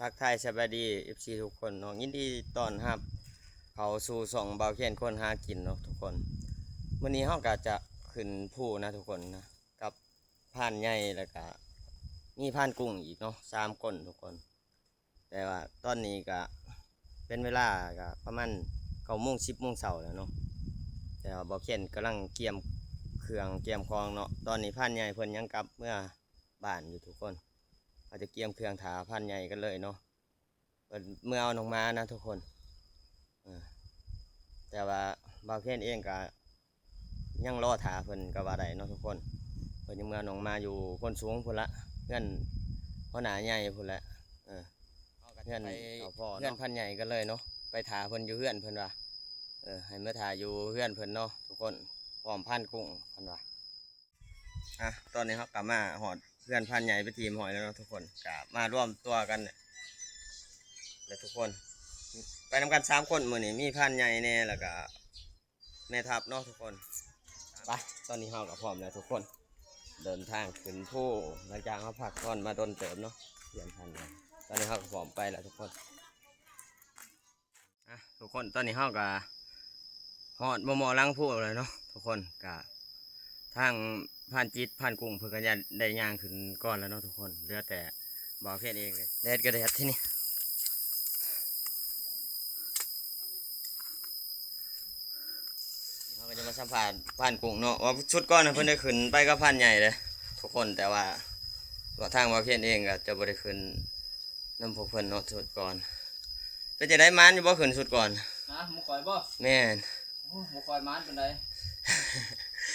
ทักทายสวัสดี FC ทุกคนเนาะยินดีต้อนรับเขาสู่ส่องเบาเขียนคนหากินเนาะทุกคนวันนี้เฮาก็จะขึ้นภูนะทุกคนนะกับผ่านใหญ่แล้วก็มีผ่านกุ้งอีกเนาะ3คนทุกคน แต่ว่าตอนนี้ก็เป็นเวลาก็ประมาณ9 โมง 10 โมงเช้าแล้วเนาะแต่ว่าเบาเขียนกำลังเตรียมเครื่องเตรียมของเนาะตอนนี้ผ่านใหญ่เพิ่นยังกลับเมื่อบ้านอยู่ทุกคนเราจะเตรียมเครื่องถาผ่านใหญ่กันเลยเนาะเมื่อเอาลงมานะทุกคนแต่ว่าบาวเคนเองก็ยังรอถาเพิ่นก็ว่าได้เนาะทุกคนเพิ่นยังเมื่อน้องมาอยู่คนสูงพุ่นละเพื่อนพ่อหนาใหญ่พุ่นละเพื่อนเพื่อนพันใหญ่กันเลยเนาะไปถาเพิ่นอยู่เพื่อนเพิ่นว่าให้เมื่อถาอยู่เพื่อนเพิ่นเนาะทุกคนพร้อมพันกุ้งเพิ่นว่าตอนนี้เขากลับมาหอดเพื่อนพันใหญ่ไปทีมหอยแล้วเนาะทุกคนกลับมาร่วมตัวกันแล้วทุกคนไปนำกัน3 คนมื้อนี้มีพันใหญ่แน่แล้วก็แม่ทัพเนาะทุกคนไปตอนนี้เราก็พร้อมแล้วทุกคนเดินทางขึ้นภูหลังจากเราพักผ่อนมาโดนเติมเนาะเปลี่ยนพันใหญ่ตอนนี้เราก็พร้อมไปแล้วทุกคนทุกคนตอนนี้เราก็หอดมอลังภูเลยเนาะทุกคนก็ทางผ่านจิตผ่านกุ้งเพื่อกันจะได้ย่างขึ้นก้อนแล้วเนาะทุกคนเหลือแต่บ่าวเพียนเองเลยแดดก็แดดที่นี่เราก็จะมาสัมผัสผ่านกุ้งเนาะว่าชุดก้อนนะเพิ่นได้ขึ้นไปก็ผ่านใหญ่เลยทุกคนแต่ว่าทางบ่าวเพียนเองก็จะบ่ได้ขึ้นน้ำพวกเพิ่นเนาะชุดก่อนเป็นจะได้มันอยู่บ่ขึ้นชุดก่อนหมูข่อยบ่แม่นหมูข่อยมันเป็นไร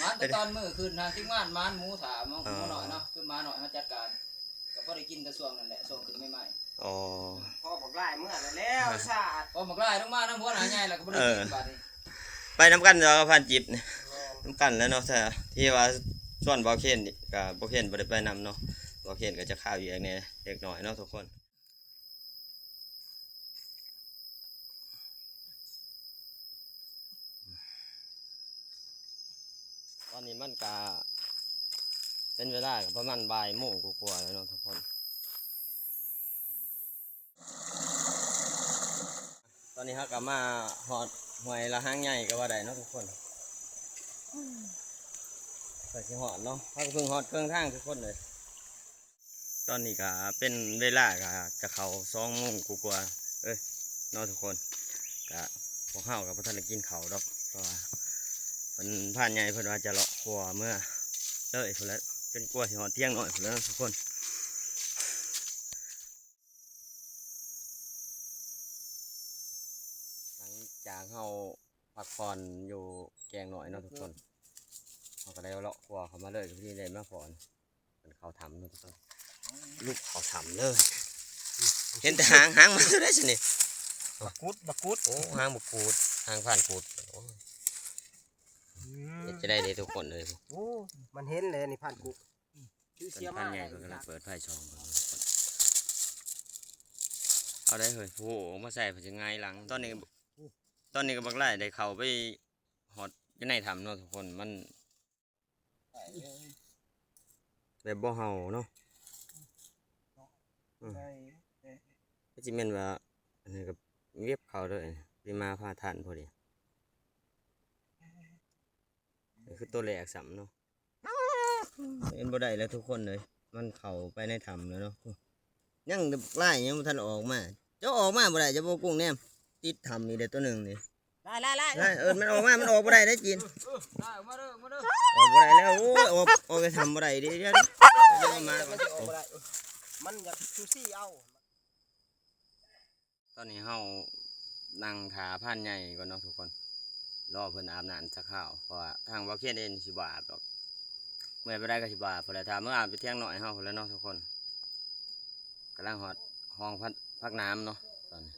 มันแต่ตอนมื้อคืนทางที่มันหมูถามหมูหน่อยเนาะคือมาหน่อยมาจัดการก็พอได้กินแต่ช่วงนั่นแหละช่วงขึ้นใหม่ๆอ๋อพ่อบอกไล่เมื่อแล้วชาติพอบอกไล่ต้องมาทั้งหัวหน้าใหญ่แล้วก็บ่ได้กินบาดนี้ไปน้ำกันเดี๋ยวผ่านจิบน้ำกันแล้วเนาะแต่ที่ว่าส่วนบ่าวเคนกับบ่าวเคนบ่ได้ไปนำเนาะบ่าวเคนก็จะข้าวอยู่อย่างนี้เล็กน้อยเนาะทุกคนตอนนี้มันก็เป็นเวลาประมาณบ่ายโมงกว่าแล้วเนาะทุกคนตอนนี้เขาก็มาหอดหอยละห้างใหญ่ก็ว่าได้เนาะทุกคนใส่ที่หอดเนาะเขาก็เพิ่งหอดเครื่องทางทุกคนเลยตอนนี้ก็เป็นเวลาก็จะเข้า2 โมงกว่าเนาะทุกคนก็พวกเขากับพระท่านกินเขาดอกเพราะว่าเป็นผ่านใหญ่เพิ่นว่าจะเลาะครัวเมื่อเลยพุ่นแล้วเป็นกลัวสิหอดเที่ยงหน่อยพุ่นแล้วทุกคนหลังจากเขาพักผ่อนอยู่แกงหน่อยเนาะทุกคนเขาก็ได้เลาะครัวเขามาเลยที่ได้มาผ่อนเป็นเขาทำเนาะทุกคนลูกเขาทำเลยเห็นแต่หางมาได้สินี่บักกุดโอ้หางบักกูดหางผ่านกูดโอ้จะได้เลยทุกคนเลยโอ้มันเห็นเลยนี่ผ่านกุชื่อเสียมากใหญ่ก็กำลังเปิดไฟช่องเอาได้เลยโอ้มาใส่ผัดยังไงหลังตอนนี้ก็บักไล่ได้เขาไปหอดยังไงทำเนาะทุกคนมันแบบบ่เห่าเนาะก็จะเป็นว่าอันนี้กับเวียบเขาด้วยดีมาพาทานพอดีคือตัวแหลกสัมเนาะเอ็นบ่ได้แล้วทุกคนเลยมันเข่าไปในถ้ำแล้วเนาะยังไล่ยังมันทันออกมาจะออกมาบ่ได้จะโบกุ้งเนี่ยติดถ้ำนี่เด็ดตัวหนึ่งนี่ไล่มันออกมามันออกบ่ได้ได้จีนได้มาเด้อออกบ่ได้แล้วโอ้ยออกไปทำบ่ได้ดิเดี๋ยวมามันอยากซูซี่เอาตอนนี้เฮานั่งถาผ่านใหญ่ก่อนเนาะทุกคนรอเพิ่นอาบน้ำสักข้าวเพราะว่าทางบ่เคียนเองสิบ่อาบดอกเมื่อไปได้ก็สิบ่อาบพอแล้วถ้าเมื่ออาบไปเที่ยงหน่อยเฮาพอแล้วเนาะทุกคนกำลังหอดห้องพักน้ำเนาะตอนนี้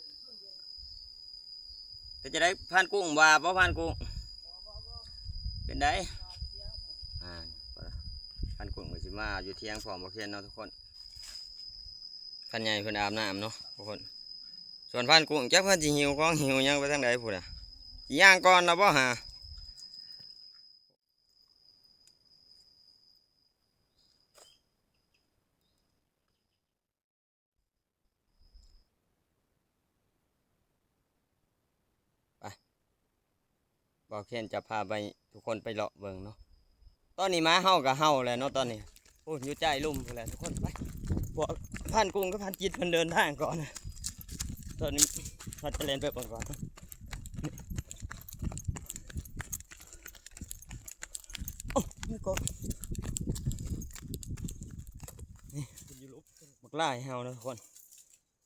จะได้ผ่านกุ้งบ่ผ่านกุ้งเป็นได้ผ่านกุ้งก็สิมาอยู่เที่ยงพร้อมบ่เคียนเนาะทุกคนผ่านใหญ่เพิ่นอาบน้ำเนาะทุกคนส่วนผ่านกุ้งจักเพิ่นสิหิวของหิวยังไปทางใดพุ่นน่ะย่างก่อนนะบ่ฮะ บ่าวเคนจะพาไปทุกคนไปเลาะเบิ่งเนาะตอนนี้ม้าเฮากับเฮาแล้วเนาะตอนนี้โอ้ยอยู่ใจลุ่มพุ่นแหละทุกคนไปพวกพันกุ้งกับพันจิตเพิ่นเดินทางก่อนนะตอนนี้พัดจะเล่นไปก่อนโอ้ไม่กดนี่บักไล่เฮาเนาะทุกคน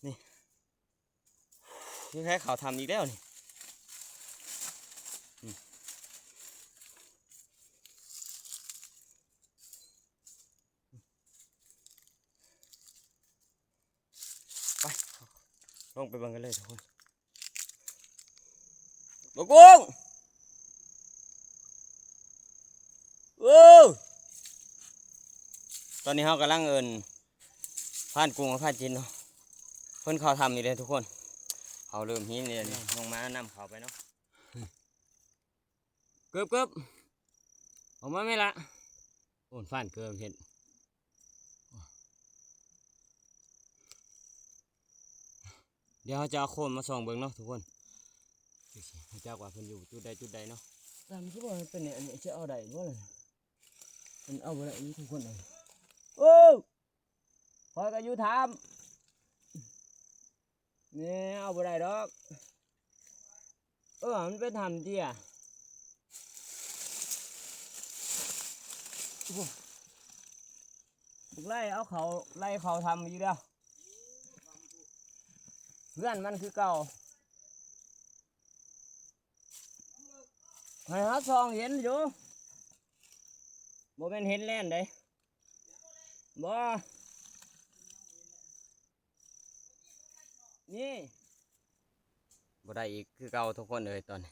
นี่แค่เขาทำอีกแล้วนี่ไปลงไปเบังกันเลยทุกคนบกุ้งตอนนี้เขากำลังเอินผ่านกุ้งกับผ่านจินเนาะเพิ่นเขาทำอีกเลยทุกคนเขาเริ่มหินเลยลงมานำเขาไปเนาะเกือบออกมาไม่ละโอนผ่านเกือบเห็นเดี๋ยวเขาจะเอาโคมมาส่องเบิ่งเนาะทุกคนเจ้ากว่าเพิ่นอยู่จุดใดเนาะตามที่ว่ามันเป็นเนี่ยอันนี้จะเอาได้บ่เลยมันเอาบ่ได้อีทุกคนเลยโอ้คอยก็อยู่ถามนี่เอาบ่ได้ดอกมันเป็นทำเตี้ยไล่เอาเขาไล่เขาทำอยู่เดียวเพื่อนมันคือเก่าให้ฮักซองเห็นอยู่บ่เป็นเห็นแล่นเด้บ่นี่บ่ได้อีกคือเก่าทุกคนเลยตอนนี้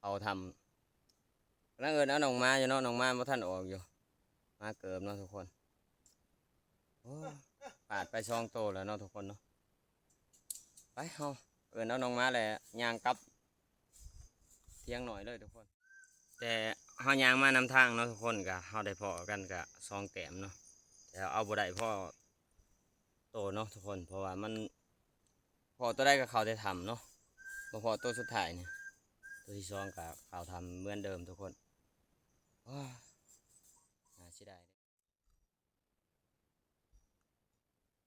เอาทำแล้วเอาน้องมาอยู่เนาะน้องมาบ่ทันออกอยู่มาเกิบเนาะทุกคนปาดไปช่องโตแล้วเนาะทุกคนเนาะไปเฮาเอาน้องมาแหละย่างกลับเที่ยงหน่อยเลยทุกคนแต่เฮาย่างมานำทางเนาะทุกคนกะเฮาได้พอกันกะซองแต้มเนาะแต่เอาบ่ได้พ่อโตเนาะทุกคนเพราะว่ามันพอตัวได้กับเขาได้ทำเนาะพอตัวสุดท้ายเนี่ยตัวที่สองกับเขาทำเหมือนเดิมทุกคนน่าเสียดาย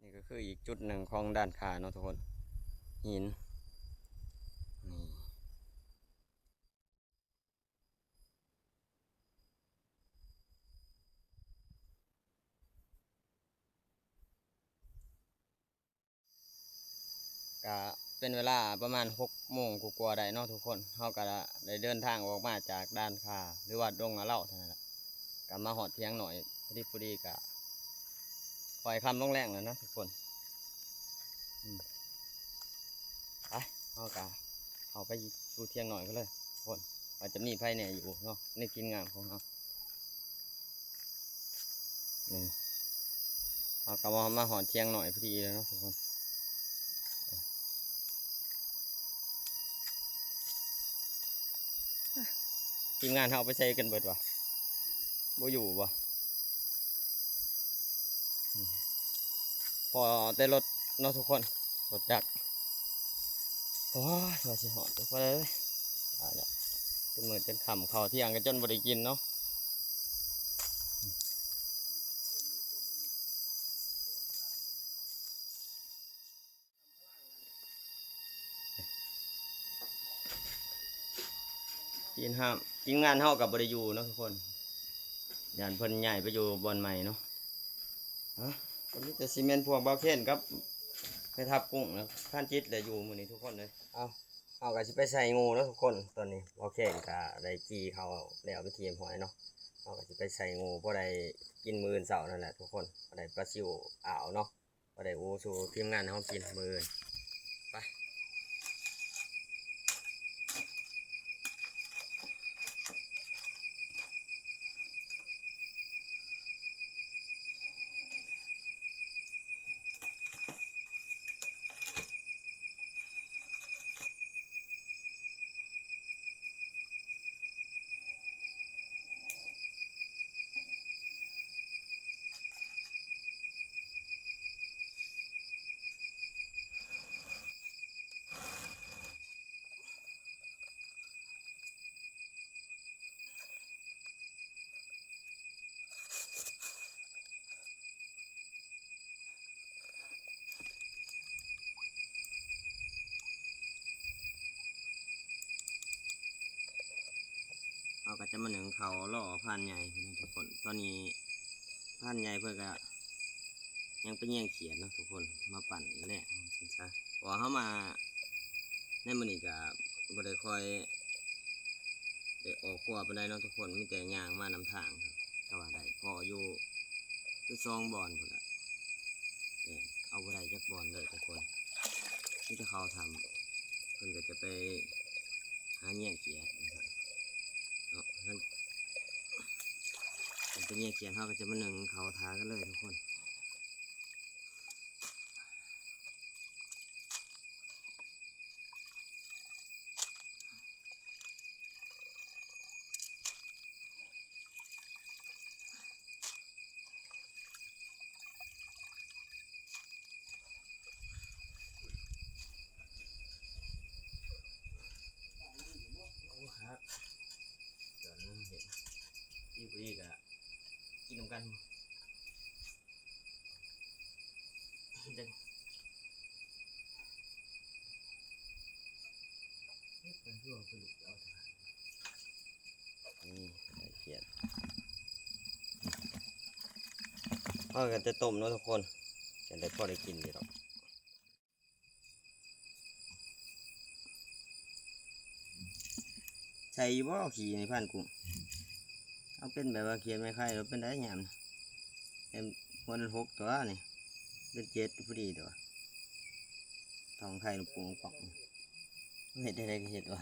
นี่ก็คืออีกจุดหนึ่งของด้านขาเนาะทุกคนหินนี่ก็เป็นเวลาประมาณ6 โมงกว่าๆได้เนาะทุกคนเขาก็ได้เดินทางออกมาจากด้านขาหรือว่าดงอะเล่าเท่านั้นแหละกลับมาหอดเทียงหน่อยพอดีกะคอยคำลงแรงแล้วนะทุกคนไปเอาไปดูเทียงหน่อยก็เลยทุกคนว่าจะมีไพ่เนี่ยอยู่เนาะในทีมงานของเรานี่เอากลับมาหอดเทียงหน่อยพอดีแล้วเนาะทุกคนทีมงานเขาไปใช้กันเบิดวะบ่อยู่วะพอได้รถเนาะทุกคนรถจักรโอ้ยว่าสิหอดไปเลยเป็นเหมือนเป็นขำเขาเที่ยงกันจนบ่ได้กินเนาะทีมงานเฮากับบริยูเนาะทุกคนยานเพิ่นใหญ่ไปอยู่บอนใหม่เนาะตอนนี้จะซีเมนต์พวกเบาเข็นครับไปทับกุ้งนะท่านจิตเลยอยู่มื้อนี้ทุกคนเลยเอาก็สิไปใส่งูเนาะทุกคนตอนนี้เบาเข็นก็ได้จี้เขาแล้วไปเทียมหอยเนาะเอาก็สิไปใส่งูเพราะได้กินมื้อเช้านั่นแหละทุกคนเพราะได้ปลาซิวอ่าวเนาะเพราะได้อูสู่ทีมงานเฮากินมื้อไป เขาก็จะมาหนึ่งเขาล่อผ่านใหญ่นะทุกคนตอนนี้ผ่านใหญ่เพื่อก็ยังเป็นแย่งเขียนเนาะทุกคนมาปั่นแรกสิซะพอเขามาในมื้อนี้ก็บ่ได้คอยได้ออกครัวปานใดเนาะทุกคนมีแต่ย่างมานำทางครับก็ว่าได้พออยู่คือซองบอนพุ่นละเอาบ่ได้จักบอนเลยทุกคนที่จะเขาทำเพิ่นก็จะไปหาแย่งเขียนนะครับเนาะนั่นเป็นแย่งเขียนเขาก็จะมาหนึ่งเขาทากันเลยทุกคนครับเดี๋ยวนั่งเห็นที่ปุ้ยก็กินน้ำกันจังเป็นช่วงสรุปเอาทานนี่ใส่เขียนเอากันจะต้มเนาะทุกคนจะได้พอได้กินดีหรอกใส่บ่ขี่ในพันกุ้งเอาเป็นแบบว่าเขียนไม่ค่อยเราเป็นได้ยามเป็นวัน6ตัวนี่เป็น7พอดีตัวทองไข่ลูกปูป่องเห็ดได้ก็เห็ดว่ะ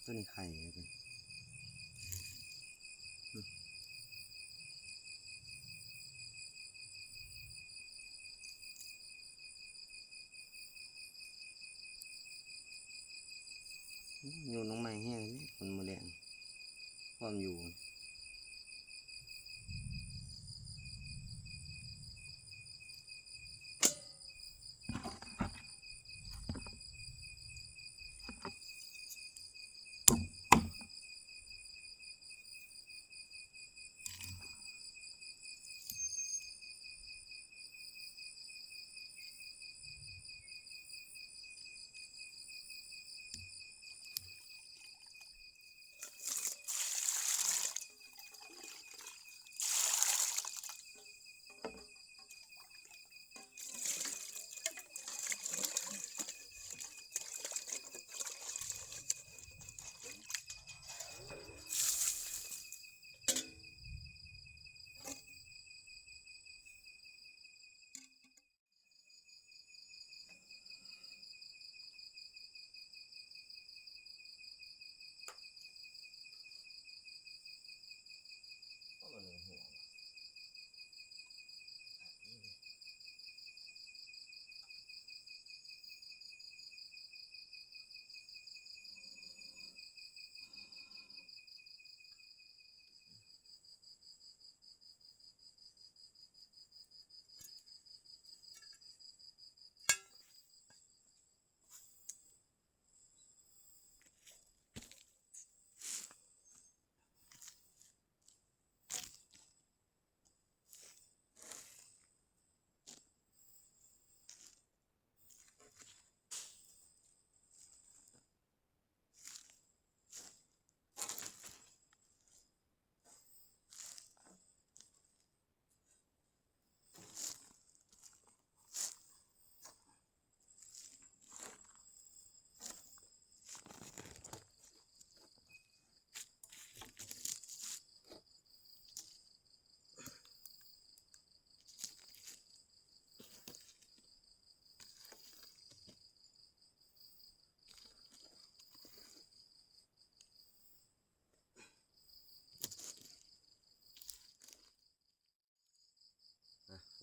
ตัวนี้ไข่เลยอยู่น้องไม้แห้งนี่คนมือแรงความอยู่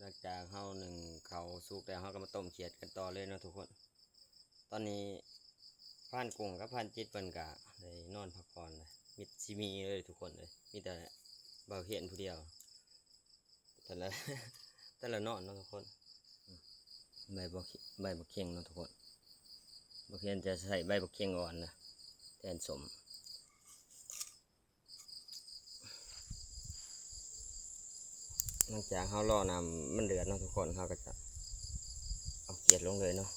หลังจากเฮาหนึ่งเขาสุกแล้วเฮาก็มาต้มเขียดกันต่อเลยเนาะทุกคน ตอนนี้พานกุ้งกับพานจิตเพิ่นก็ได้นอนพักผ่อนเลยมิดซิมีเลยทุกคนเลยมีแต่เบาเขียนผู้เดียวแต่ละ แต่ละนอนเนาะทุกคนใบบักเขียงเนาะทุกคนบักเขียนจะใส่ใบบักเขียงอ่อนนะแทนสม หลังจากเขารอน้ำมันเดือดเนาะทุกคนเขาก็จะเอาเขียดลงเลยเนาะ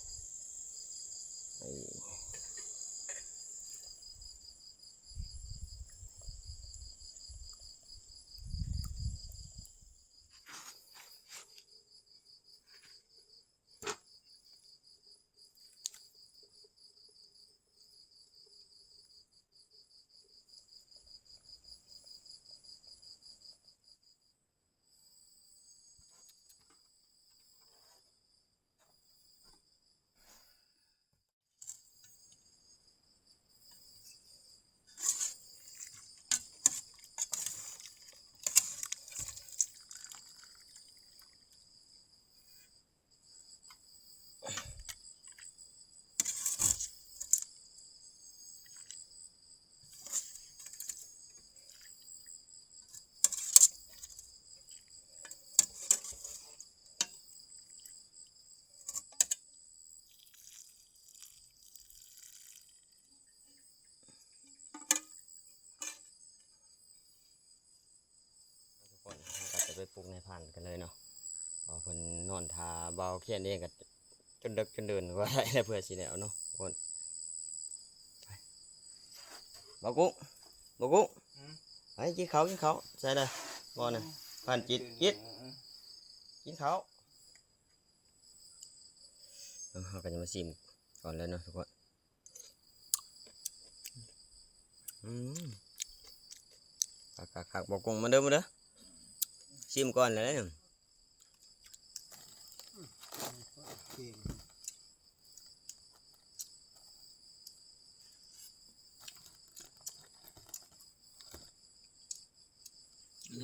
ทุกคนเขาก็จะไปปลูกในพันธุ์กันเลยเนาะพอเพิ่นนอนทาเบาเขียนเองก็จนดึกจนเดินว่าได้แล้วเพื่อสิแล้วเนาะทุกคนไปบ่กุ้งบ่กุ้งไปกินข้าวใส่เลยบ่น่ะพันจิตกินข้าวเราก็จะมาชิมก่อนเลยเนาะทุกคนคักบ่กุ้งมาเด้อชิมก่อนเลยเนี่ย เก่ง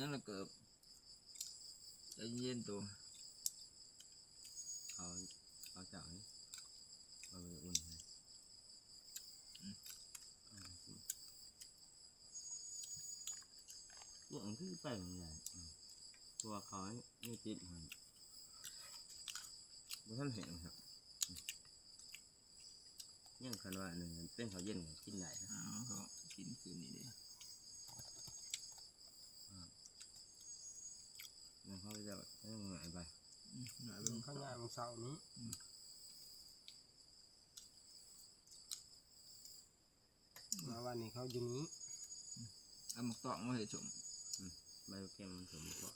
ยังละเกิบใจเย็นตัว เอาจากนี้เอาไปอุ่นให้พวกมันคือไปเหมือนกันตัวเขาไม่ติดมันบ่ท่านเห็นครับยังคันว่าหนึ่งเป็นเขาวเย็นก็กินได้นะ เขากินคืนนี้เด้อ มันเขาจะต้องหงายไป หน่อย เบิ่ เบิ่ ง ง ข้างหน้าของเสานี้มาวันนี้เขาอยู่นี้ เอาหมกตอกมาให้ชม ใบเค็มมันสมกว่า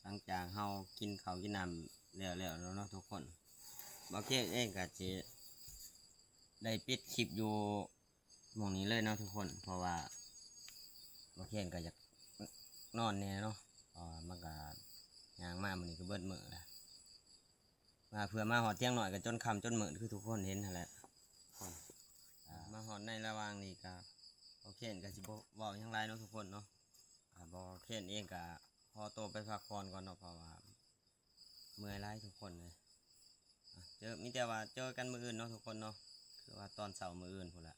หลังจากเฮากินข้าวกินน้ำแล้วเนาะทุกคนบ่เค้กเองก็สิได้ปิดคลิปอยู่หม้องนี้เลยเนาะทุกคนเพราะว่าบ่เค้กก็อยากนอนแน่เนาะมันก็ย่างมามื้อนี้ก็เบิดมื้อแล้วมาเพื่อมาหอดเที่ยงหน่อยก็จนค่ำจนมื้อคือทุกคนเห็นนั่นแหละมาหอดในระหว่างนี้ก็บ่เค้กก็สิบ่เว้าหยังไรเนาะทุกคนเนาะบ่เค้กเองก็พอโตวไปพักผ่อนก่อนเนาะเพราะว่าเมื่อยร้ายทุกคนเลยมีแต่ว่าเจอกันมื้ออื่นเนาะทุกคนเนาะคือว่าตอนเช้ามื้ออื่นพุ่นละ